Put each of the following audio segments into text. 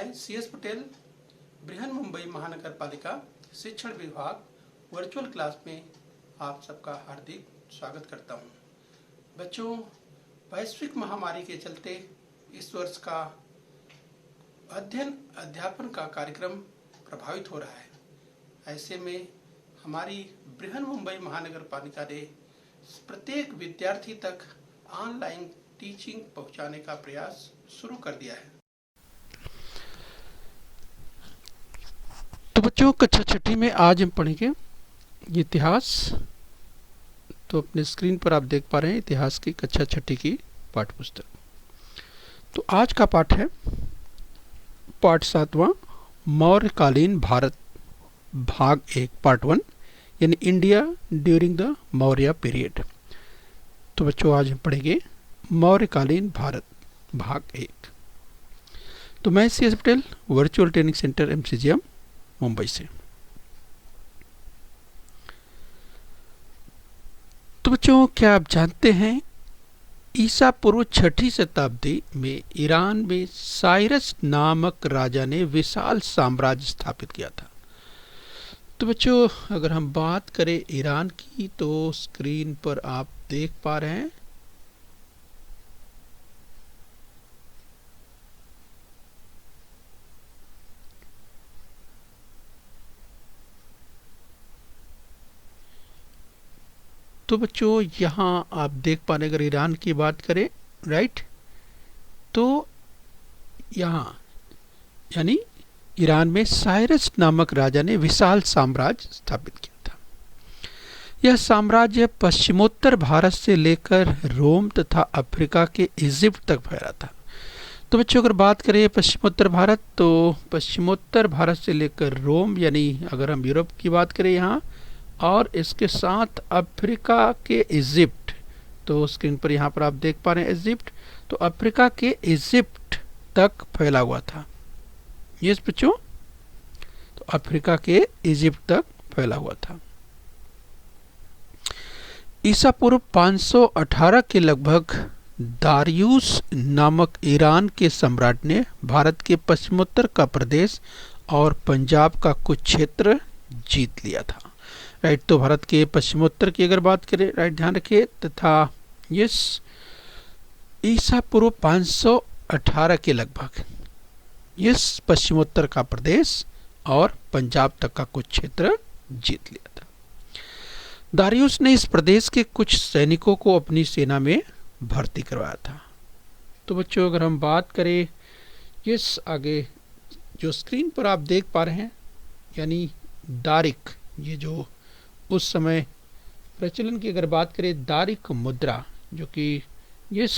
मैं CS पटेल बृहन मुंबई महानगर पालिका शिक्षण विभाग वर्चुअल क्लास में आप सबका हार्दिक स्वागत करता हूं। बच्चों, वैश्विक महामारी के चलते इस वर्ष का अध्ययन अध्यापन का कार्यक्रम प्रभावित हो रहा है। ऐसे में हमारी बृहन मुंबई महानगर पालिका ने प्रत्येक विद्यार्थी तक ऑनलाइन टीचिंग पहुंचाने का प्रयास शुरू कर दिया है। तो बच्चों, कक्षा छठी में आज हम पढ़ेंगे इतिहास। तो अपने स्क्रीन पर आप देख पा रहे हैं इतिहास की कक्षा छठी की पाठ्य पुस्तक। तो आज का पाठ है पाठ 7वां, मौर्यकालीन भारत, भाग 1, पार्ट 1, यानी India during the Maurya period. तो बच्चों, आज हम पढ़ेंगे मौर्यकालीन भारत, भाग 1। तो मैं CS Patel, virtual training centre MCGM Mumbai से। तो बच्चों, क्या आप जानते हैं ईसा पूर्व 6ठी शताब्दी में ईरान में साइरस नामक राजा ने विशाल साम्राज्य स्थापित किया था। तो बच्चों, अगर हम बात करें ईरान की तो स्क्रीन पर आप देख पा रहे हैं तो बच्चों, यहाँ आप देख पा रहे हैं, अगर ईरान की बात करें, राइट, तो यहाँ यानी ईरान में साइरस नामक राजा ने विशाल साम्राज्य स्थापित किया था। यह साम्राज्य पश्चिमोत्तर भारत से लेकर रोम तथा अफ्रीका के इजिप्ट तक फैला था। तो बच्चों, अगर बात करें पश्चिमोत्तर भारत, तो पश्चिमोत्तर भारत से लेकर रोम, यानी अगर हम यूरोप की बात करें यहाँ, और इसके साथ अफ्रीका के इजिप्ट। तो स्क्रीन पर यहाँ पर आप देख पा रहे हैं इजिप्ट, तो अफ्रीका के इजिप्ट तक फैला हुआ था। यस बच्चों, तो अफ्रीका के इजिप्ट तक फैला हुआ था। ईसा पूर्व 518 के लगभग दारियुस नामक ईरान के सम्राट ने भारत के पश्चिमोत्तर का प्रदेश और पंजाब का कुछ क्षेत्र जीत लिया था। राइट, तो भारत के पश्चिमोत्तर की अगर बात करें, राइट, ध्यान रखिए, तथा यस ईसा पूर्व 518 के लगभग यस पश्चिमोत्तर का प्रदेश और पंजाब तक का कुछ क्षेत्र जीत लिया था। दारियुस ने इस प्रदेश के कुछ सैनिकों को अपनी सेना में भर्ती करवाया था। तो बच्चों, अगर हम बात करें यस आगे जो स्क्रीन पर आप देख पा रहे हैं, यानी दारिक, ये जो उस समय प्रचलन की अगर बात करें, दारिक मुद्रा, जो कि इस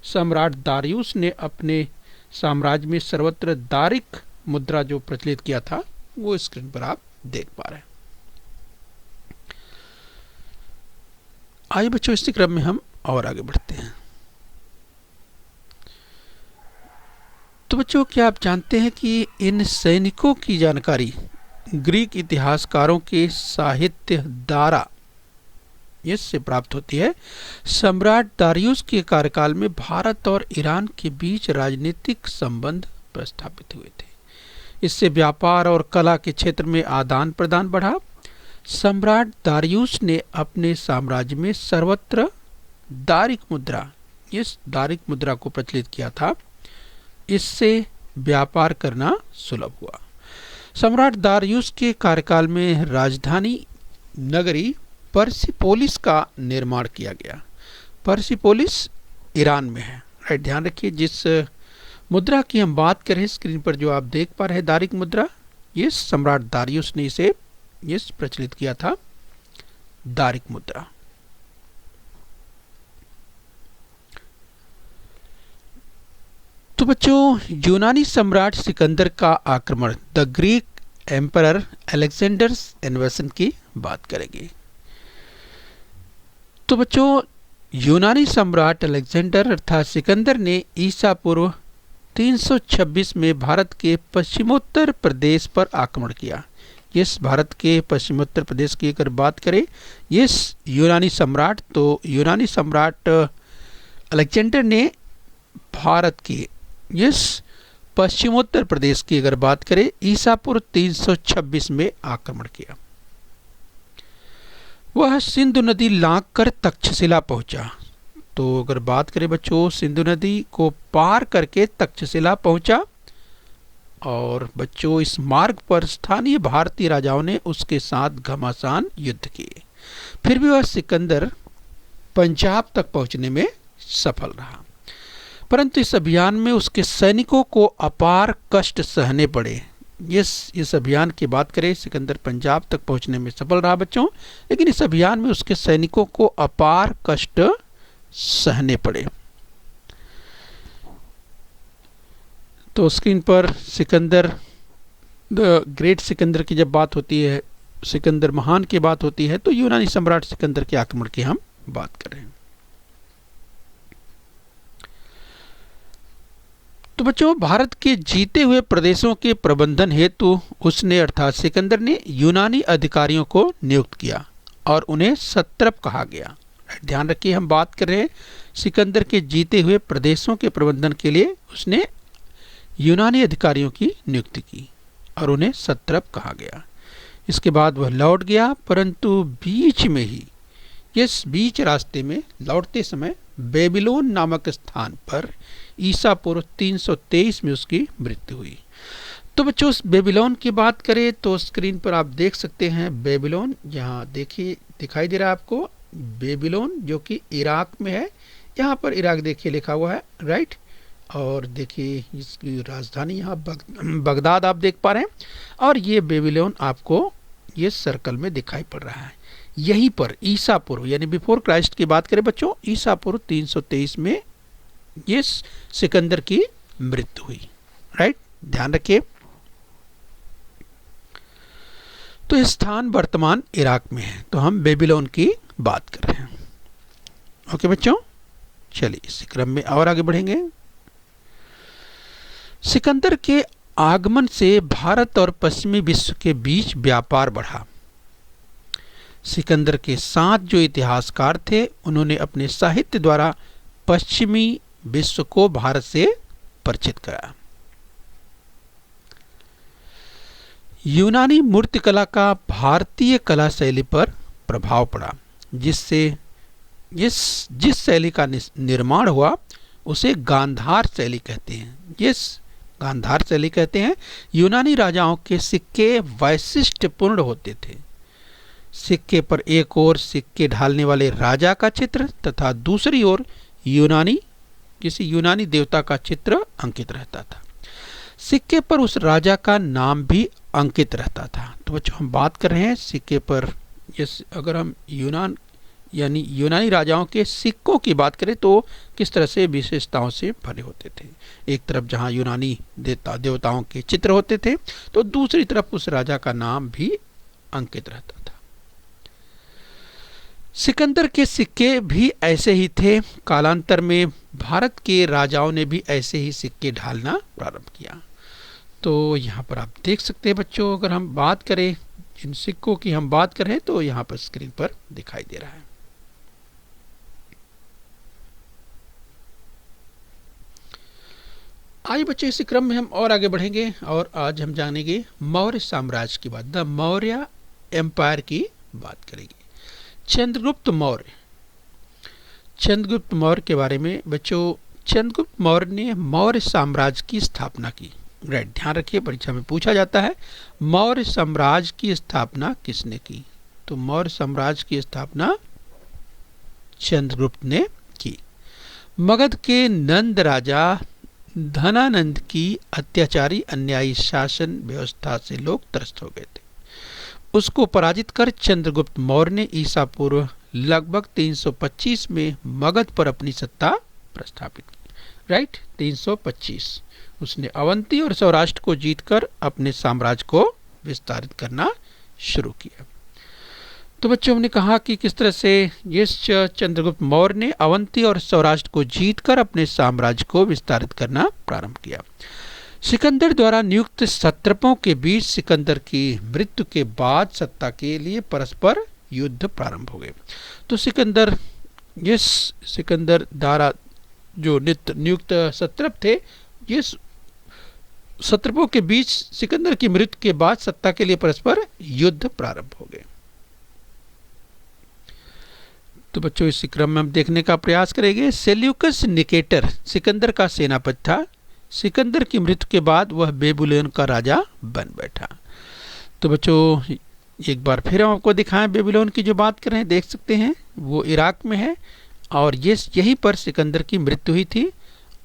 सम्राट दारियुस ने अपने साम्राज्य में सर्वत्र दारिक मुद्रा जो प्रचलित किया था, वो स्क्रीन पर आप देख पा रहे हैं। आइए बच्चों, इसी क्रम में हम और आगे बढ़ते हैं। तो बच्चों, क्या आप जानते हैं कि इन सैनिकों की जानकारी ग्रीक इतिहासकारों के साहित्य द्वारा इससे प्राप्त होती है। सम्राट दारियुस के कार्यकाल में भारत और ईरान के बीच राजनीतिक संबंध प्रस्थापित हुए थे। इससे व्यापार और कला के क्षेत्र में आदान प्रदान बढ़ा। सम्राट दारियुस ने अपने साम्राज्य में सर्वत्र दारिक मुद्रा, इस दारिक मुद्रा को प्रचलित किया था। इससे व्यापार करना सुलभ हुआ। सम्राट दारियुस के कार्यकाल में राजधानी नगरी पर्सिपोलिस का निर्माण किया गया। पर्सिपोलिस ईरान में है। राइट, ध्यान रखिए, जिस मुद्रा की हम बात करें, स्क्रीन पर जो आप देख पा रहे हैं दारिक मुद्रा, ये सम्राट दारियुस ने इसे प्रचलित किया था, दारिक मुद्रा। तो बच्चों, यूनानी सम्राट सिकंदर का आक्रमण, द ग्रीक एम्परर अलेक्जेंडर्स इन्वेशन की बात करेंगे। तो बच्चों, यूनानी सम्राट अलेक्जेंडर अर्थात सिकंदर ने ईसा पूर्व 326 में भारत के पश्चिमोत्तर प्रदेश पर आक्रमण किया। इस भारत के पश्चिमोत्तर प्रदेश की अगर बात करें, इस यूनानी सम्राट, तो यूनानी सम्राट अलेक्जेंडर ने भारत के इस पश्चिमोत्तर प्रदेश की अगर बात करें ईसापुर 326 में आक्रमण किया। वह सिंधु नदी लांघ कर तक्षशिला पहुंचा। तो अगर बात करें बच्चों, सिंधु नदी को पार करके तक्षशिला पहुंचा और बच्चों इस मार्ग पर स्थानीय भारतीय राजाओं ने उसके साथ घमासान युद्ध किए। फिर भी वह सिकंदर पंजाब तक पहुंचने में सफल रहा, परंतु इस अभियान में उसके सैनिकों को अपार कष्ट सहने पड़े। इस अभियान की बात करें, सिकंदर पंजाब तक पहुंचने में सफल रहा बच्चों, लेकिन इस अभियान में उसके सैनिकों को अपार कष्ट सहने पड़े। तो स्क्रीन पर सिकंदर द ग्रेट सिकंदर की जब बात होती है, सिकंदर महान की बात होती है, तो यूनानी सम्राट सिकंदर के आक्रमण की हम बात कर रहे हैं। तो बच्चों, भारत के जीते हुए प्रदेशों के प्रबंधन हेतु उसने अर्थात सिकंदर ने यूनानी अधिकारियों को नियुक्त किया और उन्हें सत्रप कहा गया। ध्यान रखिए, हम बात कर रहे हैं सिकंदर के जीते हुए प्रदेशों के प्रबंधन के लिए उसने यूनानी अधिकारियों की नियुक्ति की और उन्हें सत्रप कहा गया। इसके बाद वह लौट गया, परंतु बीच में ही बीच रास्ते में लौटते समय बेबीलोन नामक स्थान पर ईसा पूर्व 323 में उसकी मृत्यु हुई। तो बच्चों, उस बेबीलोन की बात करें तो स्क्रीन पर आप देख सकते हैं बेबीलोन, यहाँ देखिए दिखाई दे रहा है आपको बेबीलोन, जो कि इराक में है। यहाँ पर इराक देखिए लिखा हुआ है, राइट। और देखिए इसकी राजधानी यहाँ बगदाद आप देख पा रहे हैं, और ये बेबीलोन आपको ये सर्कल में दिखाई पड़ रहा है। यहीं पर ईसा पूर्व यानी बिफोर क्राइस्ट की बात करें बच्चों, ईसा पूर्व 323 में ये सिकंदर की मृत्यु हुई, राइट। ध्यान रखिए। तो ये स्थान वर्तमान इराक में है, तो हम बेबीलोन की बात कर रहे हैं। ओके बच्चों, चलिए इसी क्रम में और आगे बढ़ेंगे। सिकंदर के आगमन से भारत और पश्चिमी विश्व के बीच व्यापार बढ़ा। सिकंदर के साथ जो इतिहासकार थे उन्होंने अपने साहित्य द्वारा पश्चिमी विश्व को भारत से परिचित कराया। यूनानी मूर्तिकला का भारतीय कला शैली पर प्रभाव पड़ा, जिससे जिस शैली का निर्माण हुआ उसे गांधार शैली कहते हैं। गांधार शैली कहते हैं। यूनानी राजाओं के सिक्के वैशिष्ट्यपूर्ण होते थे। सिक्के पर एक ओर सिक्के ढालने वाले राजा का चित्र तथा दूसरी ओर किसी यूनानी देवता का चित्र अंकित रहता था। सिक्के पर उस राजा का नाम भी अंकित रहता था। तो बच्चों, हम बात कर रहे हैं सिक्के पर, अगर हम यूनानी राजाओं के सिक्कों की बात करें तो किस तरह से विशेषताओं से भरे होते थे। एक तरफ जहां यूनानी देवताओं के चित्र होते थे, तो दूसरी तरफ उस राजा का नाम भी अंकित रहता था। सिकंदर के सिक्के भी ऐसे ही थे। कालांतर में भारत के राजाओं ने भी ऐसे ही सिक्के ढालना प्रारंभ किया। तो यहाँ पर आप देख सकते हैं बच्चों, अगर हम बात करें इन सिक्कों की हम बात करें तो यहाँ पर स्क्रीन पर दिखाई दे रहा है। आइए बच्चों, इसी क्रम में हम और आगे बढ़ेंगे और आज हम जानेंगे मौर्य साम्राज्य की बात, द मौर्य एम्पायर की बात करेंगे। चंद्रगुप्त मौर्य के बारे में बच्चों, चंद्रगुप्त मौर्य ने मौर्य साम्राज्य की स्थापना की। राइट, ध्यान रखिए, परीक्षा में पूछा जाता है मौर्य साम्राज्य की स्थापना किसने की। तो मौर्य साम्राज्य की स्थापना चंद्रगुप्त ने की। मगध के नंद राजा धनानंद की अत्याचारी अन्यायी शासन व्यवस्था से लोग त्रस्त हो गए थे। उसको पराजित कर चंद्रगुप्त मौर्य ने ईसा पूर्व लगभग 325 में मगध पर अपनी सत्ता प्रस्थापित की। राइट, 325 उसने अवंती और सौराष्ट्र को जीतकर अपने साम्राज्य को विस्तारित करना शुरू किया। तो बच्चों, हमने कहा कि किस तरह से ये चंद्रगुप्त मौर्य ने अवंती और सौराष्ट्र को जीतकर अपने साम्राज्य को विस्तारित करना प्रारंभ किया। सिकंदर द्वारा नियुक्त सत्रपों के बीच सिकंदर की मृत्यु के बाद सत्ता के लिए परस्पर युद्ध प्रारंभ हो गए। तो सिकंदर द्वारा जो नियुक्त सत्रप थे, ये क्षत्रपों के बीच सिकंदर की मृत्यु के बाद सत्ता के लिए परस्पर युद्ध प्रारंभ हो गए। तो बच्चों इसी क्रम में हम देखने का प्रयास करेंगे। सेल्यूकस निकेटर सिकंदर का सेनापति था। सिकंदर की मृत्यु के बाद वह बेबीलोन का राजा बन बैठा। तो बच्चों एक बार फिर हम आपको दिखाएं, बेबीलोन की जो बात कर रहे हैं देख सकते हैं वो इराक में है और ये यहीं पर सिकंदर की मृत्यु हुई थी।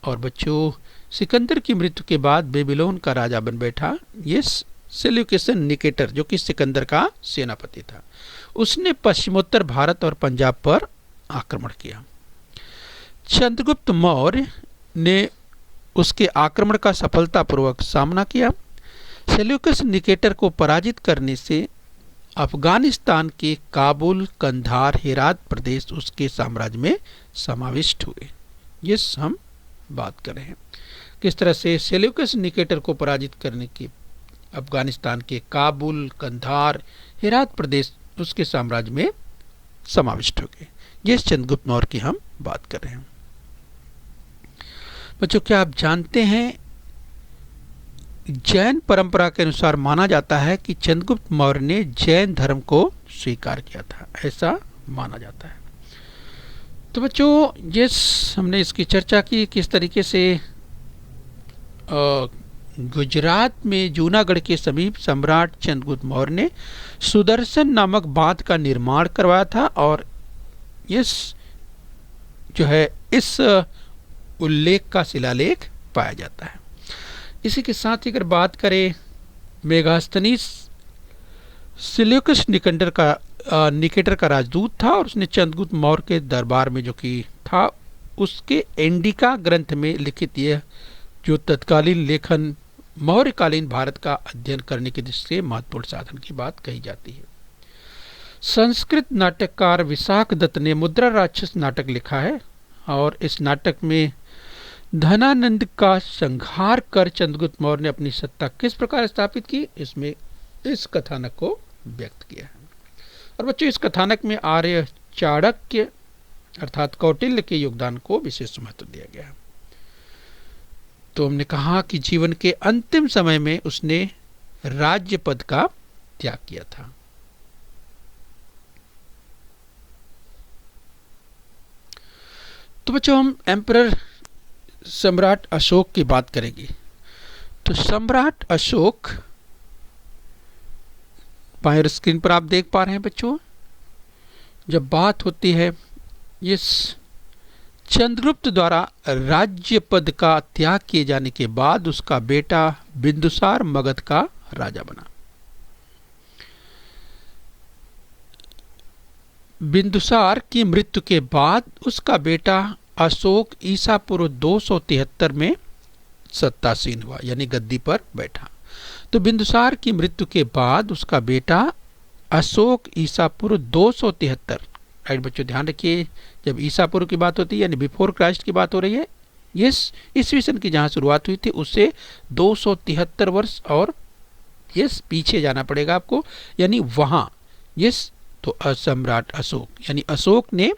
और बच्चों सिकंदर की मृत्यु के बाद बेबीलोन का राजा बन बैठा ये सेल्यूकस निकेटर, जो कि सिकंदर का सेनापति था। उसने पश्चिमोत्तर भारत और पंजाब पर आक्रमण किया। चंद्रगुप्त मौर्य ने उसके आक्रमण का सफलतापूर्वक सामना किया। सेल्यूकस निकेटर को पराजित करने से अफगानिस्तान के काबुल, कंधार, हेरात प्रदेश उसके साम्राज्य में समाविष्ट हुए। ये हम बात कर रहे हैं किस तरह से सेल्यूकस निकेटर को पराजित करने के अफगानिस्तान के काबुल, कंधार, हेरात प्रदेश उसके साम्राज्य में समाविष्ट हो गए। ये चंद्रगुप्त मौर्य की हम बात कर रहे हैं। बच्चों क्या आप जानते हैं जैन परंपरा के अनुसार माना जाता है कि चंद्रगुप्त मौर्य ने जैन धर्म को स्वीकार किया था, ऐसा माना जाता है। तो बच्चों ये हमने इसकी चर्चा की किस तरीके से गुजरात में जूनागढ़ के समीप सम्राट चंद्रगुप्त मौर्य ने सुदर्शन नामक बांध का निर्माण करवाया था और इस जो है इस उल्लेख का शिलालेख पाया जाता है। इसी के साथ ही अगर बात करें मेगास्थनीज सेल्यूकस निकेटर का राजदूत था और उसने चंद्रगुप्त मौर्य के दरबार में जो कि था उसके इंडिका ग्रंथ में लिखित यह जो तत्कालीन लेखन मौर्यकालीन भारत का अध्ययन करने की दृष्टि से महत्वपूर्ण साधन की बात कही जाती है। संस्कृत नाटककार विशाख दत्त ने मुद्रा राक्षस नाटक लिखा है और इस नाटक में धनानंद का संहार कर चंद्रगुप्त मौर्य ने अपनी सत्ता किस प्रकार स्थापित की, इसमें इस कथानक को व्यक्त किया है। और बच्चों इस कथानक में आर्य चाणक्य अर्थात कौटिल्य के योगदान को विशेष महत्व दिया गया है। तो हमने कहा कि जीवन के अंतिम समय में उसने राज्य पद का त्याग किया था। तो बच्चों हम एम्परर सम्राट अशोक की बात करेंगे। तो सम्राट अशोक बाएं स्क्रीन पर आप देख पा रहे हैं बच्चों, जब बात होती है इस चंद्रगुप्त द्वारा राज्य पद का त्याग किए जाने के बाद उसका बेटा बिंदुसार मगध का राजा बना। बिंदुसार की मृत्यु के बाद उसका बेटा अशोक ईसा पूर्व 273 में सत्तासीन हुआ यानी गद्दी पर बैठा। तो बिंदुसार की मृत्यु के बाद उसका बेटा अशोक ईसा पूर्व 273, राइट बच्चों ध्यान रखिए जब ईसा पूर्व की बात होती है यानी बिफोर क्राइस्ट की बात हो रही है, यस ईस्वी सन की जहाँ शुरुआत हुई थी उससे 273 वर्ष और यस पीछे जाना पड़ेगा आपको, यानी वहाँ यस तो सम्राट अशोक यानी अशोक ने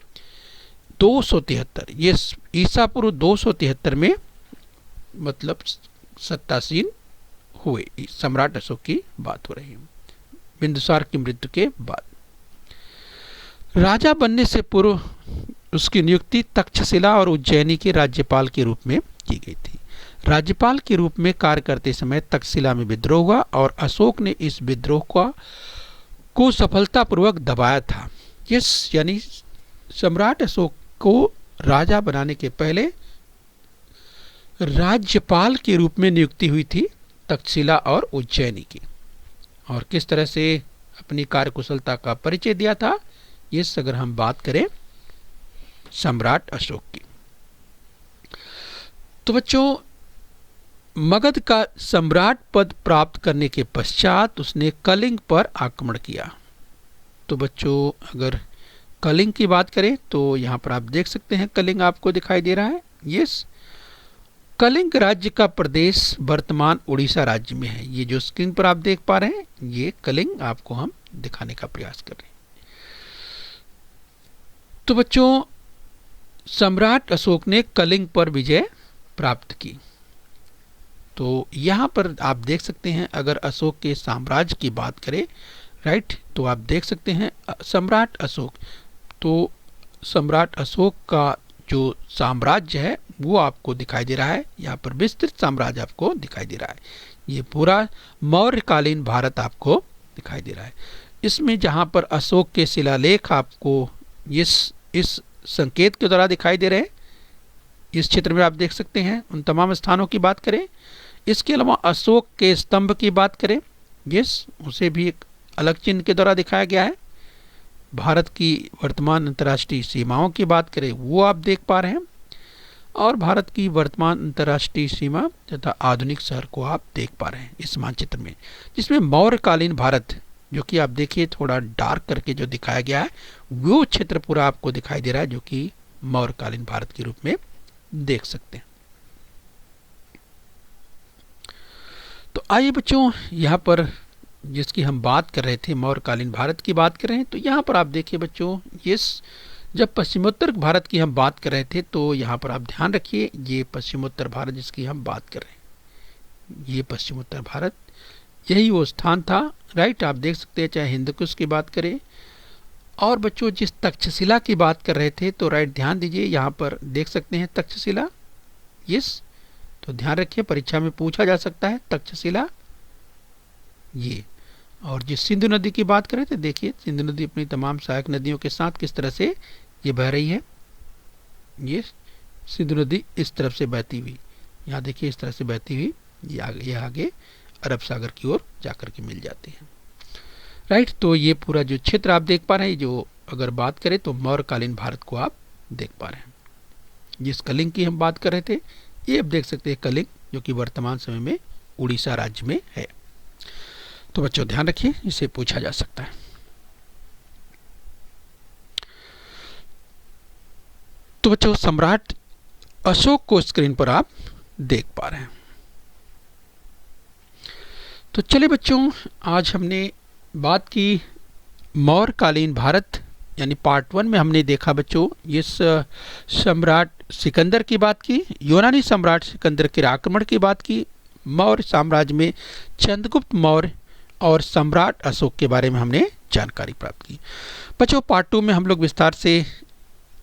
273 ये ईसा पूर्व 273 में मतलब सत्तासीन हुए। सम्राट अशोक की बात हो रही है बिंदुसार की मृत्यु के बाद। राजा बनने से पूर्व उसकी नियुक्ति तक्षशिला और उज्जैनी के राज्यपाल के रूप में की गई थी। राज्यपाल के रूप में कार्य करते समय तक्षशिला में विद्रोह हुआ और अशोक ने इस विद्रोह को सफलतापूर्वक दबाया था। यस यानी सम्राट अशोक को राजा बनाने के पहले राज्यपाल के रूप में नियुक्ति हुई थी तक्षशिला और उज्जैनी की, और किस तरह से अपनी कार्यकुशलता का परिचय दिया था ये अगर हम बात करें सम्राट अशोक की। तो बच्चों मगध का सम्राट पद प्राप्त करने के पश्चात उसने कलिंग पर आक्रमण किया। तो बच्चों अगर कलिंग की बात करें तो यहाँ पर आप देख सकते हैं कलिंग आपको दिखाई दे रहा है। यस कलिंग राज्य का प्रदेश वर्तमान उड़ीसा राज्य में है। ये जो स्क्रीन पर आप देख पा रहे हैं ये कलिंग आपको हम दिखाने का प्रयास कर रहे हैं। तो बच्चों सम्राट अशोक ने कलिंग पर विजय प्राप्त की। तो यहाँ पर आप देख सकते हैं, अगर अशोक के साम्राज्य की बात करें, राइट, तो आप देख सकते हैं सम्राट अशोक, तो सम्राट अशोक का जो साम्राज्य है वो आपको दिखाई दे रहा है, यहाँ पर विस्तृत साम्राज्य आपको दिखाई दे रहा है। ये पूरा मौर्यकालीन भारत आपको दिखाई दे रहा है। इसमें जहाँ पर अशोक के शिलालेख आपको इस संकेत के द्वारा दिखाई दे रहे हैं, इस क्षेत्र में आप देख सकते हैं, उन तमाम स्थानों की बात करें। इसके अलावा अशोक के स्तंभ की बात करें, उसे भी एक अलग चिन्ह के द्वारा दिखाया गया है। भारत की वर्तमान अंतर्राष्ट्रीय सीमाओं की बात करें, वो आप देख पा रहे हैं, और भारत की वर्तमान अंतर्राष्ट्रीय सीमा तथा आधुनिक शहर को आप देख पा रहे हैं इस मानचित्र में, जिसमें मौर्यकालीन भारत, जो कि आप देखिए थोड़ा डार्क करके जो दिखाया गया है, वो क्षेत्र पूरा आपको दिखाई दे रहा है, जो कि मौर्यकालीन भारत के रूप में देख सकते हैं। तो आइए बच्चों, यहाँ पर जिसकी हम बात कर रहे थे, मौर्यकालीन भारत की बात कर रहे हैं, तो यहाँ पर आप देखिए बच्चों, जब पश्चिमोत्तर भारत की हम बात कर रहे थे, तो यहाँ पर आप ध्यान रखिए, ये पश्चिमोत्तर भारत जिसकी हम बात कर रहे हैं, ये पश्चिमोत्तर भारत, यही वो स्थान था, राइट। आप देख सकते हैं, चाहे हिंदकुश की बात करें, और बच्चों जिस तक्षशिला की बात कर रहे थे, तो राइट ध्यान दीजिए, यहाँ पर देख सकते हैं तक्षशिला, तो ध्यान रखिए, परीक्षा में पूछा जा सकता है तक्षशिला ये। और जिस सिंधु नदी की बात करें, तो देखिए सिंधु नदी अपनी तमाम सहायक नदियों के साथ किस तरह से ये बह रही है, ये सिंधु नदी इस तरफ से बहती हुई, यहाँ देखिए इस तरह से बहती हुई ये आगे अरब सागर की ओर जाकर के मिल जाती है, राइट। तो ये पूरा जो क्षेत्र आप देख पा रहे हैं, जो अगर बात करें तो मौर्यकालीन भारत को आप देख पा रहे हैं। जिस कलिंग की हम बात कर रहे थे, ये आप देख सकते हैं कलिंग, जो कि वर्तमान समय में उड़ीसा राज्य में है। तो बच्चों ध्यान रखिए, इसे पूछा जा सकता है। तो बच्चों सम्राट अशोक को स्क्रीन पर आप देख पा रहे हैं। तो चलिए बच्चों, आज हमने बात की मौर्यकालीन भारत, यानी पार्ट 1 में हमने देखा बच्चों इस सम्राट सिकंदर की बात की, यूनानी सम्राट सिकंदर के आक्रमण की बात की, मौर्य साम्राज्य में चंद्रगुप्त मौर्य और सम्राट अशोक के बारे में हमने जानकारी प्राप्त की। बच्चों पार्ट 2 में हम लोग विस्तार से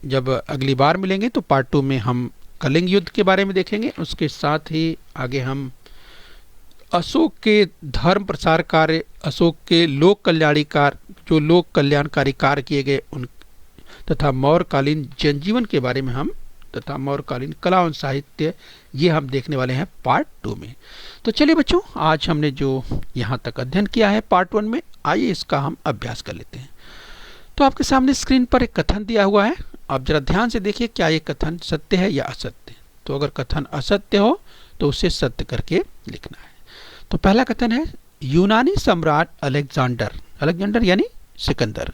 जब अगली बार मिलेंगे, तो पार्ट 2 में हम कलिंग युद्ध के बारे में देखेंगे। उसके साथ ही आगे हम अशोक के धर्म प्रसार कार्य, अशोक के लोक कल्याणकारी कार्य किए गए उन तथा मौर्यकालीन जनजीवन के बारे में हम, तथा मौर्यकालीन कला और साहित्य, ये हम देखने वाले हैं पार्ट 2 में। तो चलिए बच्चों, आज हमने जो यहाँ तक अध्ययन किया है पार्ट 1 में, आइए इसका हम अभ्यास कर लेते हैं। तो आपके सामने स्क्रीन पर एक कथन दिया हुआ है, आप जरा ध्यान से देखिए, क्या ये कथन सत्य है या असत्य। तो अगर कथन असत्य हो तो उसे सत्य करके लिखना है। तो पहला कथन है, यूनानी सम्राट अलेक्जेंडर यानी सिकंदर,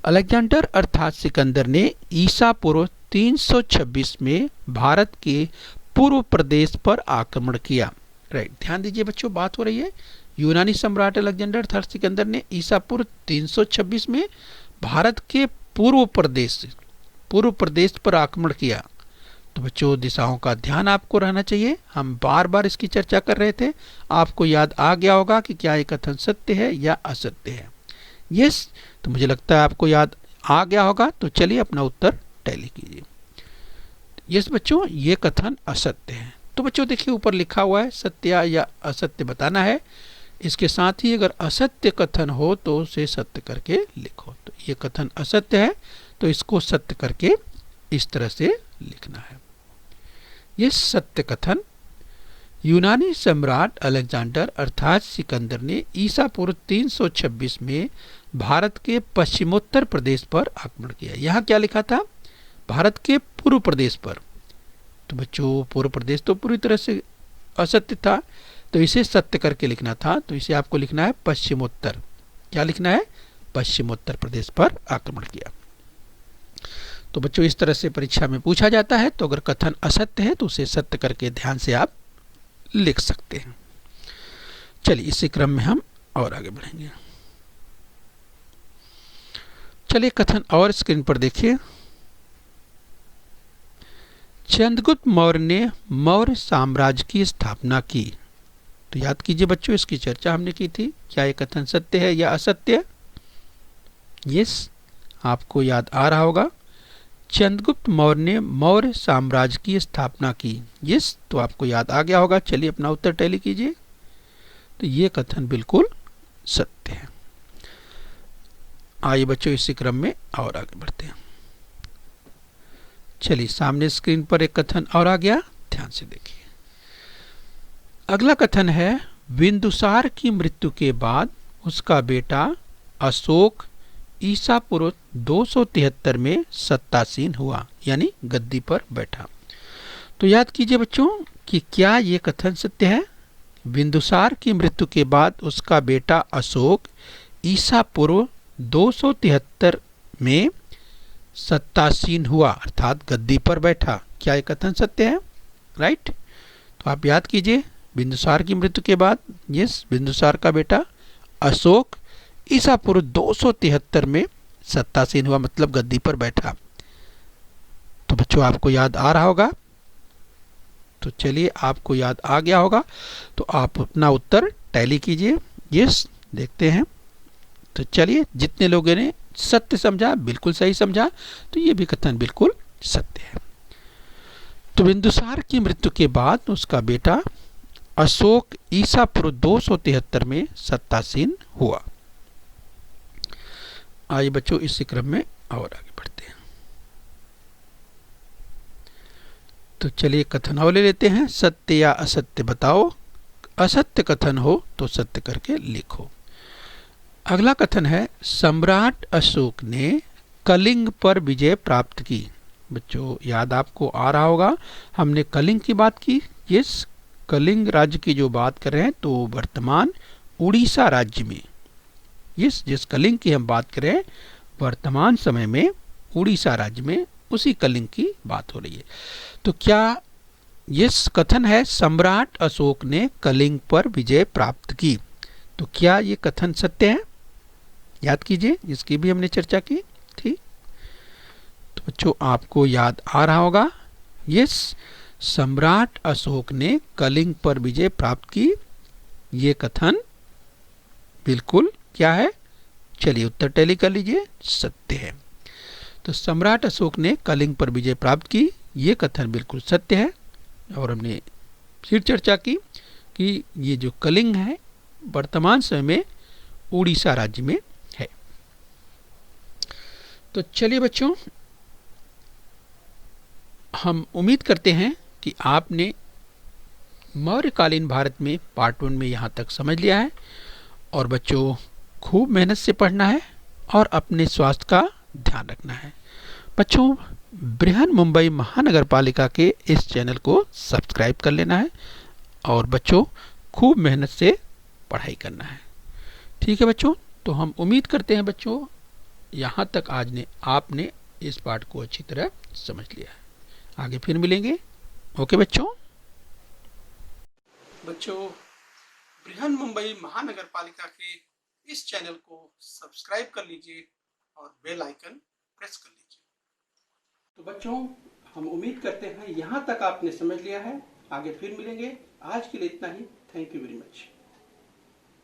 अलेक्जेंडर अर्थात सिकंदर ने ईसा पूर्व 326 में भारत के पूर्व प्रदेश पर आक्रमण किया, राइट। ध्यान दीजिए बच्चों, बात हो रही है यूनानी सम्राट अलेक्जेंडर अर्थात सिकंदर ने ईसा पूर्व 326 में भारत के पूर्व प्रदेश पर आक्रमण किया। तो बच्चों दिशाओं का ध्यान आपको रहना चाहिए, हम बार बार इसकी चर्चा कर रहे थे, आपको याद आ गया होगा कि क्या ये कथन सत्य है या असत्य है। यस, तो मुझे लगता है आपको याद आ गया होगा। तो चलिए अपना उत्तर टैली कीजिए। यस बच्चों, ये कथन असत्य है। तो बच्चों देखिए ऊपर लिखा हुआ है, सत्य या असत्य बताना है। इसके साथ ही अगर असत्य कथन हो तो उसे सत्य करके लिखो। तो ये कथन असत्य है, तो इसको सत्य करके इस तरह से लिखना है। ये सत्य कथन, यूनानी सम्राट अलेक्जेंडर अर्थात सिकंदर ने ईसा पूर्व 326 में भारत के पश्चिमोत्तर प्रदेश पर आक्रमण किया। यहाँ क्या लिखा था, भारत के पूर्व प्रदेश पर। तो बच्चों पूर्व प्रदेश तो पूरी तरह से असत्य था, तो इसे सत्य करके लिखना था। तो इसे आपको लिखना है पश्चिमोत्तर। क्या लिखना है, पश्चिमोत्तर प्रदेश पर आक्रमण किया। तो बच्चों इस तरह से परीक्षा में पूछा जाता है। तो अगर कथन असत्य है तो उसे सत्य करके ध्यान से आप लिख सकते हैं। चलिए इसी क्रम में हम और आगे बढ़ेंगे। चलिए कथन और स्क्रीन पर देखिए, चंद्रगुप्त मौर्य ने मौर्य साम्राज्य की स्थापना की। तो याद कीजिए बच्चों, इसकी चर्चा हमने की थी। क्या ये कथन सत्य है या असत्य? यस, आपको याद आ रहा होगा। चंद्रगुप्त मौर्य ने मौर्य साम्राज्य की स्थापना की। यस, तो आपको याद आ गया होगा। चलिए अपना उत्तर टैली कीजिए। तो ये कथन बिल्कुल सत्य है। आइए बच्चों, इसी क्रम में और आगे बढ़ते हैं। चलिए, सामने स्क्रीन पर एक कथन और आ गया, ध्यान से देखिए। अगला कथन है, बिंदुसार की मृत्यु के बाद उसका बेटा अशोक ईसा पूर्व 273 में सत्तासीन हुआ, यानी गद्दी पर बैठा। तो याद कीजिए बच्चों कि क्या ये कथन सत्य है? बिंदुसार की मृत्यु के बाद उसका बेटा अशोक ईसा पूर्व 273 में सत्तासीन हुआ, अर्थात गद्दी पर बैठा। क्या ये कथन सत्य है? राइट। तो आप याद कीजिए, बिंदुसार की मृत्यु के बाद, यस, बिंदुसार का बेटा अशोक ईसा पूर्व 273 में सत्तासीन हुआ, मतलब गद्दी पर बैठा। तो बच्चों आपको याद आ रहा होगा। तो चलिए, आपको याद आ गया होगा तो आप अपना उत्तर टैली कीजिए। यस, देखते हैं। तो चलिए, जितने लोगों ने सत्य समझा, बिल्कुल सही समझा, तो ये भी कथन बिल्कुल सत्य है। तो बिंदुसार की मृत्यु के बाद उसका बेटा अशोक ईसा पूर्व 273 में सत्तासीन हुआ। आइए बच्चों, इसी क्रम में और आगे बढ़ते हैं। तो चलिए कथन और ले लेते हैं। सत्य या असत्य बताओ। असत्य कथन हो तो सत्य करके लिखो। अगला कथन है, सम्राट अशोक ने कलिंग पर विजय प्राप्त की। बच्चों याद आपको आ रहा होगा, हमने कलिंग की बात की। यस, कलिंग राज्य की जो बात कर रहे हैं, तो वर्तमान उड़ीसा राज्य में, जिस कलिंग की हम बात करें, वर्तमान समय में उड़ीसा राज्य में उसी कलिंग की बात हो रही है। तो क्या यस कथन है, सम्राट अशोक ने कलिंग पर विजय प्राप्त की। तो क्या ये कथन सत्य है? याद कीजिए, इसकी भी हमने चर्चा की थी। तो बच्चों आपको याद आ रहा होगा। यस, सम्राट अशोक ने कलिंग पर विजय प्राप्त की, ये कथन बिल्कुल क्या है? चलिए उत्तर टैली कर लीजिए, सत्य है। तो सम्राट अशोक ने कलिंग पर विजय प्राप्त की, ये कथन बिल्कुल सत्य है। और हमने फिर चर्चा की कि ये जो कलिंग है वर्तमान समय में उड़ीसा राज्य में है। तो चलिए बच्चों, हम उम्मीद करते हैं कि आपने मौर्यकालीन भारत में पार्ट 1 में यहाँ तक समझ लिया है। और बच्चों खूब मेहनत से पढ़ना है और अपने स्वास्थ्य का ध्यान रखना है। बच्चों बृहन मुंबई महानगर पालिका के इस चैनल को सब्सक्राइब कर लेना है और बच्चों खूब मेहनत से पढ़ाई करना है। ठीक है बच्चों, तो हम उम्मीद करते हैं बच्चों यहाँ तक आज आपने इस पाठ को अच्छी तरह समझ लिया है। आगे फिर मिलेंगे। ओके बच्चों। बृहन मुंबई महानगर पालिका के इस चैनल को सब्सक्राइब कर लीजिए और बेल आइकन प्रेस कर लीजिए। तो बच्चों हम उम्मीद करते हैं यहाँ तक आपने समझ लिया है। आगे फिर मिलेंगे। आज के लिए इतना ही। Thank you very much.